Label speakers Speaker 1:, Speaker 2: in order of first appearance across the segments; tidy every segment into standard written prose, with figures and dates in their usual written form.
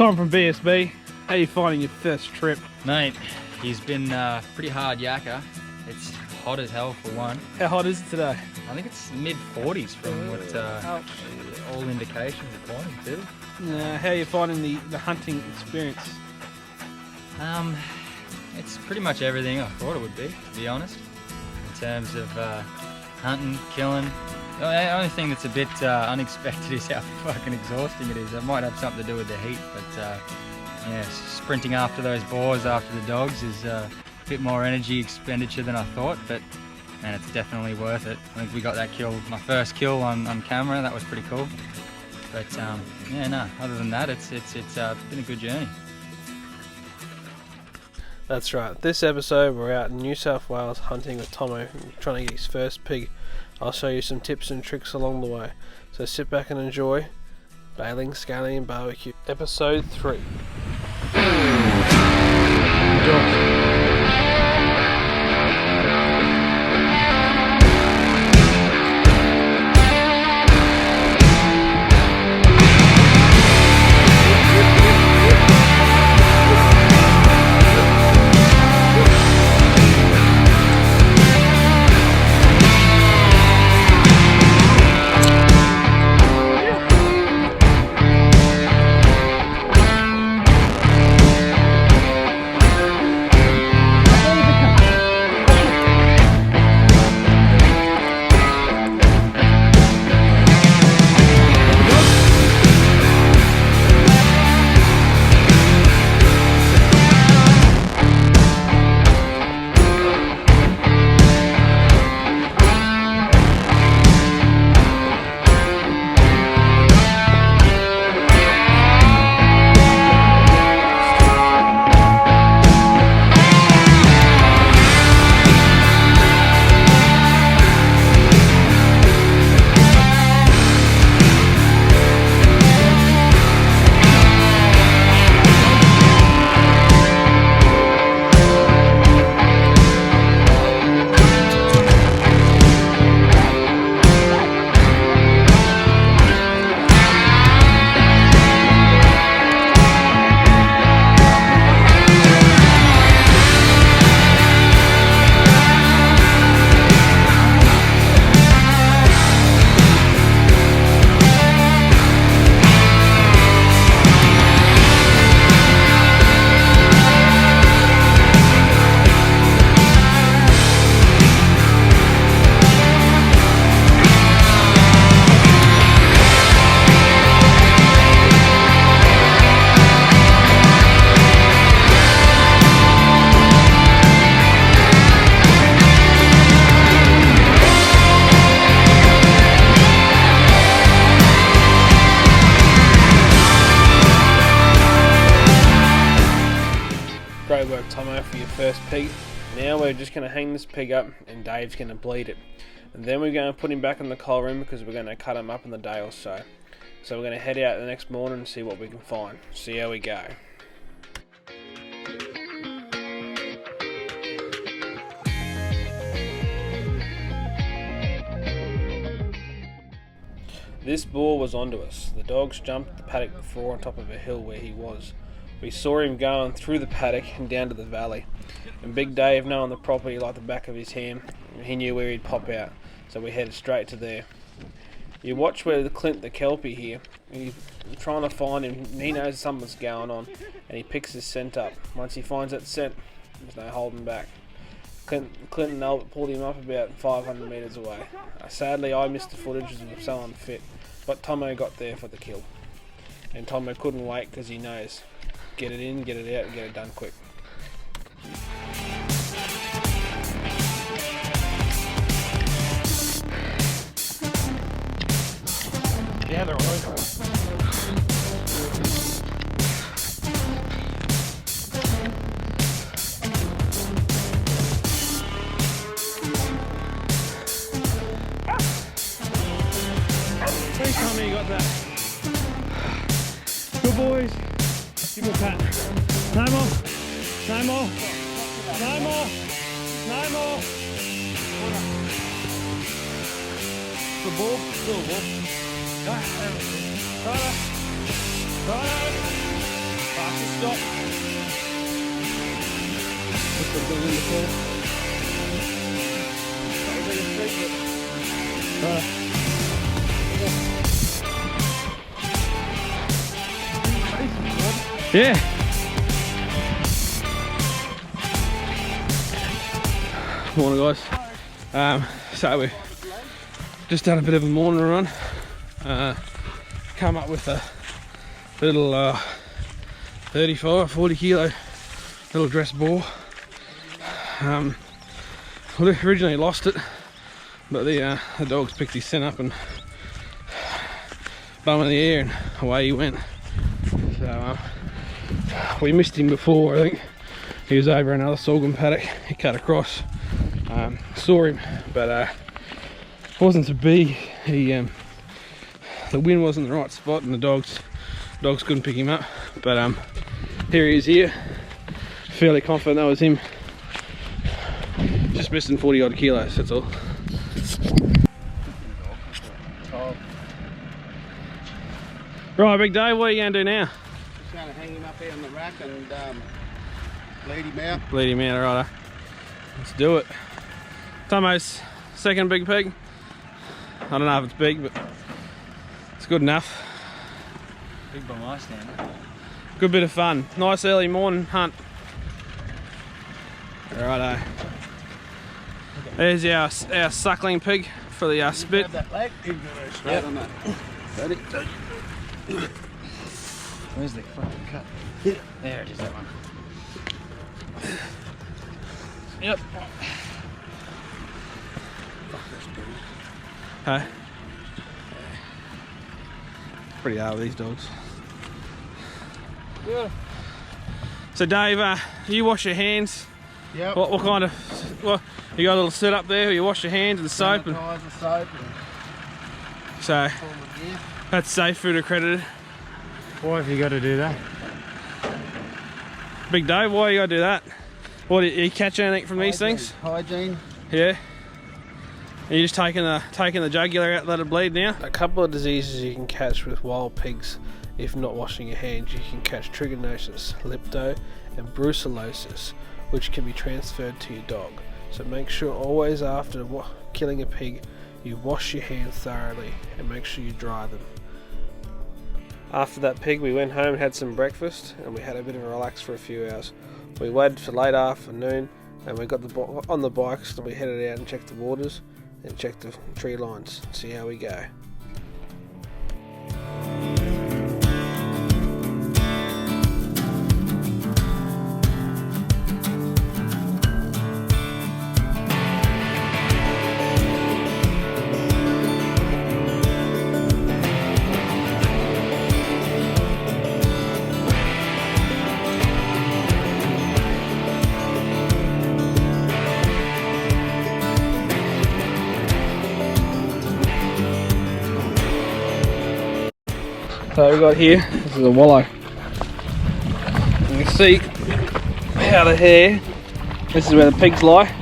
Speaker 1: Tom from BSB. How are you finding your first trip?
Speaker 2: Mate, he's been pretty hard yakka. It's hot as hell for one.
Speaker 1: How hot is it today?
Speaker 2: I think it's mid-40s from what all indications are pointing to.
Speaker 1: How are you finding the hunting experience?
Speaker 2: It's pretty much everything I thought it would be, to be honest. In terms of hunting, killing. The only thing that's a bit unexpected is how fucking exhausting it is. It might have something to do with the heat, but yeah, sprinting after those boars, after the dogs is a bit more energy expenditure than I thought, but man, it's definitely worth it. I think we got that kill, my first kill on camera. That was pretty cool. But yeah, no, other than that, it's been a good journey.
Speaker 1: That's right. This episode we're out in New South Wales hunting with Tomo, trying to get his first pig. I'll show you some tips and tricks along the way. So sit back and enjoy Bailing, Scaling and Barbecue. Episode 3. Great work, Tomo, for your first pig. Now we're just going to hang this pig up and Dave's going to bleed it. And then we're going to put him back in the coal room because we're going to cut him up in the day or so. So we're going to head out the next morning and see what we can find. See how we go. This boar was onto us. The dogs jumped the paddock before on top of a hill where he was. We saw him going through the paddock and down to the valley. And Big Dave, knowing the property like the back of his hand, he knew where he'd pop out. So we headed straight to there. You watch where Clint the Kelpie here. He's trying to find him. He knows something's going on. And he picks his scent up. Once he finds that scent, there's no holding back. Clint and Albert pulled him up about 500 metres away. Sadly, I missed the footage as I'm so unfit. But Tomo got there for the kill. And Tomo couldn't wait because he knows. Get it in, get it out, and get it done quick. Yeah, they're right. Please tell me you got that. Good boys. Give me a pat. No more. No more. No more. No more. The ball. Still a ball. Righto. Righto. Stop. Put the thing in the corner. Yeah. Morning guys. So we've just done a bit of a morning run. Come up with a little 35, 40 kilo little dress boar. We originally lost it, but the dogs picked his scent up and bum in the air and away he went. So we missed him before. I think he was over another sorghum paddock. He cut across, saw him, but wasn't to be. The wind wasn't in the right spot and the dogs couldn't pick him up. But here he is here. Fairly confident that was him. Just missing 40 odd kilos, that's all. Right, Big Dave, what are you going to do now?
Speaker 3: Just going to hang him up here on the rack and bleed him out.
Speaker 1: Bleed him out, righto. Let's do it. Tomo's second big pig. I don't know if it's big, but it's good enough.
Speaker 2: Big by my standard.
Speaker 1: Good bit of fun. Nice early morning hunt. Righto. There's our suckling pig for the spit.
Speaker 3: Grab that leg. Straight on that. Ready?
Speaker 2: Where's the fucking cut? There it is, that one. Yep.
Speaker 1: Hey. Pretty hard with these dogs.
Speaker 3: Yeah.
Speaker 1: So Dave, you wash your hands.
Speaker 3: Yep.
Speaker 1: What kind of? Well, you got a little setup there where you wash your hands with soap and
Speaker 3: Sanitizer, soap and
Speaker 1: so
Speaker 3: all the gear.
Speaker 1: that's safe food accredited.
Speaker 2: Why have you got to do that?
Speaker 1: Big Dave, why you gotta do that? What, you catch anything from these things?
Speaker 3: Hygiene.
Speaker 1: Yeah. Are you just taking the jugular out, let it bleed now? A couple of diseases you can catch with wild pigs if not washing your hands. You can catch trichinosis, lepto, and brucellosis, which can be transferred to your dog. So make sure always after killing a pig, you wash your hands thoroughly and make sure you dry them. After that pig, we went home and had some breakfast, and we had a bit of a relax for a few hours. We waited for late afternoon, and we got on the bikes, and we headed out and checked the waters and checked the tree lines, see how we go. So we got here, this is a wallow. You can see how the hair, this is where the pigs lie.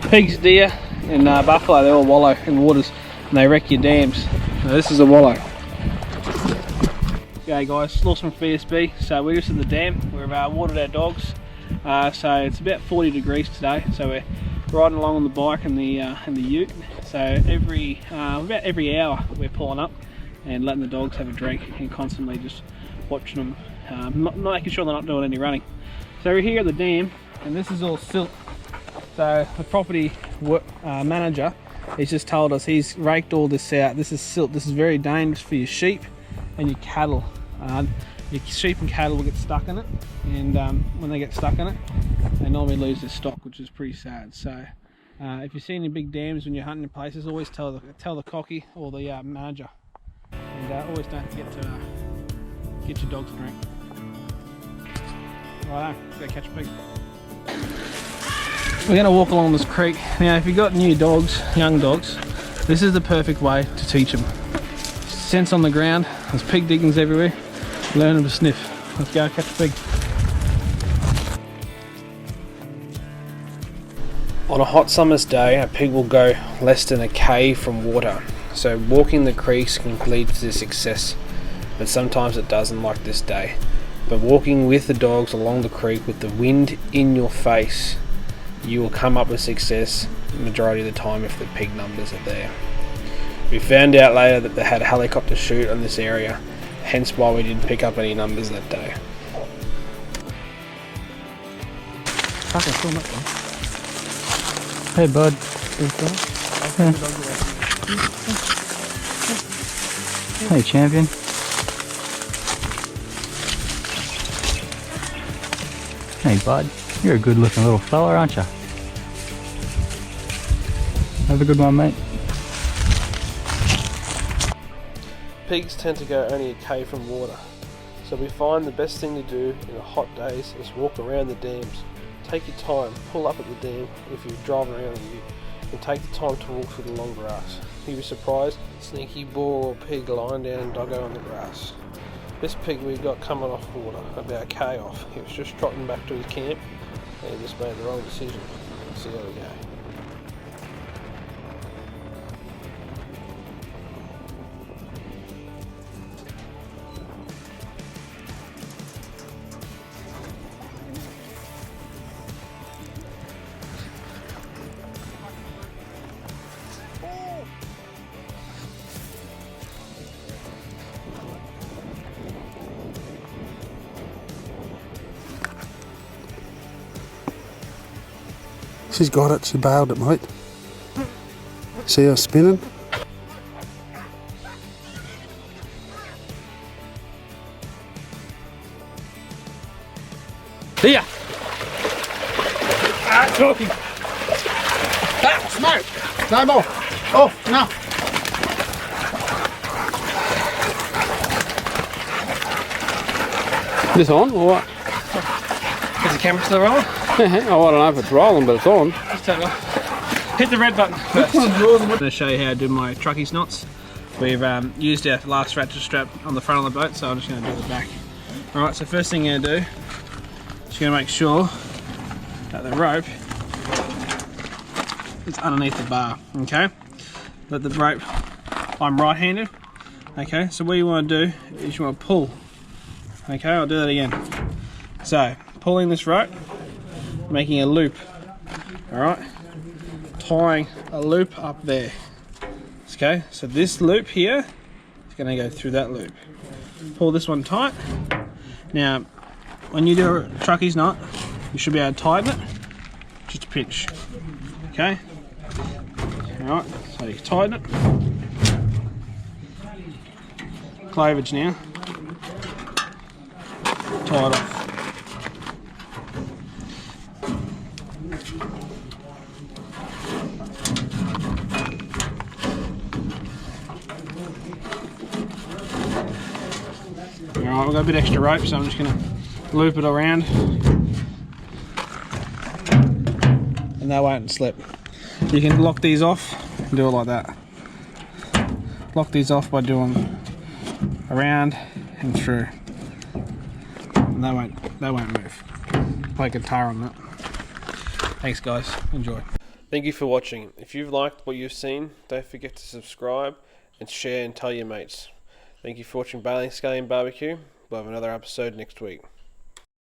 Speaker 1: Pigs, deer and buffalo, they all wallow in waters and they wreck your dams. Now this is a wallow. Okay guys, lost from BSB, so we're just at the dam. We've watered our dogs. So it's about 40 degrees today, so we're riding along on the bike and the ute. So about every hour we're pulling up and letting the dogs have a drink and constantly just watching them, making sure they're not doing any running. So we're here at the dam and this is all silt. So the property manager, he's just told us he's raked all this out. This is silt. This is very dangerous for your sheep and your cattle. Your sheep and cattle will get stuck in it, and when they get stuck in it, they normally lose their stock, which is pretty sad. So if you see any big dams when you're hunting in places, always tell the cocky or the manager. And always don't forget to get your dogs a drink. Righto, go catch a pig. We're going to walk along this creek. Now if you've got new dogs, young dogs, this is the perfect way to teach them. Scents on the ground, there's pig diggings everywhere, learn them to sniff. Let's go catch a pig. On a hot summer's day, a pig will go less than a K from water. So walking the creeks can lead to success, but sometimes it doesn't, like this day. but walking with the dogs along the creek with the wind in your face, you will come up with success the majority of the time if the pig numbers are there. We found out later that they had a helicopter shoot on this area, hence why we didn't pick up any numbers that day.
Speaker 2: Hey, bud. Hey, champion. Hey, bud. You're a good-looking little fella, aren't you? Have a good one, mate.
Speaker 1: Pigs tend to go only a K from water, so we find the best thing to do in the hot days is walk around the dams. Take your time, pull up at the dam if you're driving around with you, and take the time to walk through the long grass. You'll be surprised, sneaky boar or pig lying down in doggo on the grass. This pig we got coming off water, about a K off. He was just trotting back to his camp, and he just made the wrong decision. So there we go.
Speaker 3: She's got it, she bailed it, mate. See her spinning?
Speaker 2: See ya!
Speaker 3: Talking. Ah, smoke! No more! Oh, no! This on or what?
Speaker 1: Is the camera still rolling?
Speaker 3: Oh, I don't know if it's rolling, but it's on.
Speaker 1: Just turn it off. Hit the red button first. I'm going to show you how I do my truckies knots. We've used our last ratchet strap on the front of the boat, so I'm just going to do the back. Alright, so first thing you're going to do, is you're going to make sure that the rope is underneath the bar, okay? Let the rope, I'm right-handed, okay? So what you want to do is you want to pull, okay? I'll do that again. So, pulling this rope, making a loop, alright? Tying a loop up there. Okay, so this loop here is going to go through that loop. Pull this one tight. Now, when you do a truckie's knot, you should be able to tighten it, just a pinch. Okay? Alright, so you tighten it. Cleavage now. Tie it off. Alright, we've got a bit extra rope, so I'm just going to loop it around and they won't slip. You can lock these off and do it like that. Lock these off by doing around and through, and they won't move. Play guitar on that. Thanks guys, enjoy. Thank you for watching. If you've liked what you've seen, don't forget to subscribe and share and tell your mates. Thank you for watching Bailing, Scully and Barbecue. We'll have another episode next week.